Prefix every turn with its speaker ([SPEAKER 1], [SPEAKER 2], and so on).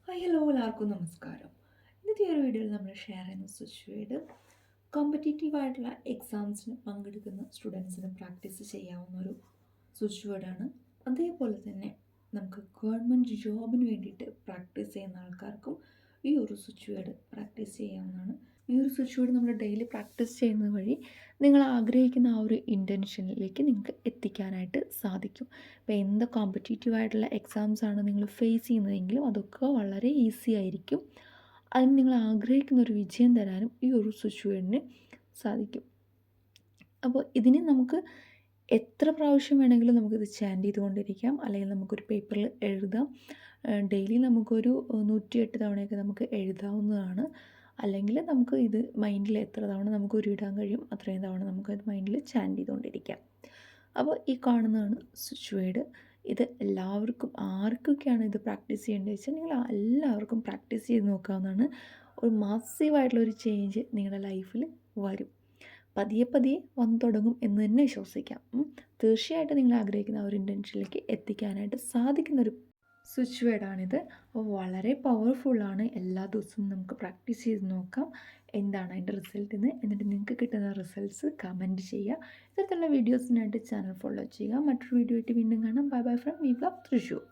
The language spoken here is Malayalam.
[SPEAKER 1] ഹായ് ഹലോ എല്ലാവർക്കും നമസ്കാരം. ഇന്നത്തെ ഒരു വീഡിയോയിൽ നമ്മൾ ഷെയർ ചെയ്യുന്ന സ്വിച്ച് വേർഡ് കോമ്പറ്റേറ്റീവ് ആയിട്ടുള്ള എക്സാംസിന് പങ്കെടുക്കുന്ന സ്റ്റുഡൻസിന് പ്രാക്ടീസ് ചെയ്യാവുന്ന ഒരു സ്വിച്ച് വേർഡാണ്. അതേപോലെ തന്നെ നമുക്ക് ഗവൺമെൻറ് ജോബിന് വേണ്ടിയിട്ട് പ്രാക്ടീസ് ചെയ്യുന്ന ആൾക്കാർക്കും ഈ ഒരു സ്വിച്ച് വേർഡ് പ്രാക്ടീസ് ചെയ്യാവുന്നതാണ്. ഈ ഒരു സ്വിച്ച് വേർഡ് നമ്മൾ ഡെയിലി പ്രാക്ടീസ് ചെയ്യുന്നത് വഴി നിങ്ങൾ ആഗ്രഹിക്കുന്ന ആ ഒരു ഇൻറ്റൻഷനിലേക്ക് നിങ്ങൾക്ക് എത്തിക്കാനായിട്ട് സാധിക്കും. ഇപ്പോൾ എന്ത് കോമ്പറ്റേറ്റീവ് ആയിട്ടുള്ള എക്സാംസാണ് നിങ്ങൾ ഫേസ് ചെയ്യുന്നതെങ്കിലും അതൊക്കെ വളരെ ഈസി ആയിരിക്കും. അതിന് നിങ്ങൾ ആഗ്രഹിക്കുന്ന ഒരു വിജയം തരാനും ഈ ഒരു സ്വിച്ച് വേർഡിന് സാധിക്കും. അപ്പോൾ ഇതിന് നമുക്ക് എത്ര പ്രാവശ്യം വേണമെങ്കിലും നമുക്കിത് ചാൻറ്റ് ചെയ്തുകൊണ്ടിരിക്കാം, അല്ലെങ്കിൽ നമുക്കൊരു പേപ്പറിൽ എഴുതാം. ഡെയിലി നമുക്കൊരു 108 തവണയൊക്കെ നമുക്ക് എഴുതാവുന്നതാണ്. അല്ലെങ്കിൽ നമുക്ക് ഇത് മൈൻഡിൽ എത്ര തവണ നമുക്ക് ഉരുവിടാൻ കഴിയും അത്രയും തവണ നമുക്കത് മൈൻഡിൽ ചാൻറ്റ് ചെയ്തുകൊണ്ടിരിക്കാം. അപ്പോൾ ഈ കാണുന്നതാണ് സ്വിച്ച് വേർഡ്. ഇത് എല്ലാവർക്കും ആർക്കൊക്കെയാണ് ഇത് പ്രാക്ടീസ് ചെയ്യേണ്ടത് വെച്ചാൽ നിങ്ങൾ എല്ലാവർക്കും പ്രാക്ടീസ് ചെയ്ത് നോക്കാവുന്നതാണ്. ഒരു മാസീവായിട്ടുള്ളൊരു ചേഞ്ച് നിങ്ങളുടെ ലൈഫിൽ വരും. പതിയെ പതിയെ വന്നു തുടങ്ങും എന്ന് തന്നെ വിശ്വസിക്കാം. തീർച്ചയായിട്ടും നിങ്ങൾ ആഗ്രഹിക്കുന്ന ആ ഒരു ഇൻറ്റൻഷനിലേക്ക് എത്തിക്കാനായിട്ട് സാധിക്കുന്നൊരു സ്വിച്ച് വേർഡാണിത്. അപ്പോൾ വളരെ പവർഫുള്ളാണ്. എല്ലാ ദിവസവും നമുക്ക് പ്രാക്ടീസ് ചെയ്ത് നോക്കാം എന്താണ് അതിൻ്റെ റിസൾട്ട് എന്ന്. എന്നിട്ട് നിങ്ങൾക്ക് കിട്ടുന്ന റിസൾട്ട്സ് കമൻറ്റ് ചെയ്യുക. ഇത്തരത്തിലുള്ള വീഡിയോസിനായിട്ട് ചാനൽ ഫോളോ ചെയ്യുക. മറ്റൊരു വീഡിയോ ആയിട്ട് വീണ്ടും കാണാം. Bye bye from Viplav Thrissur.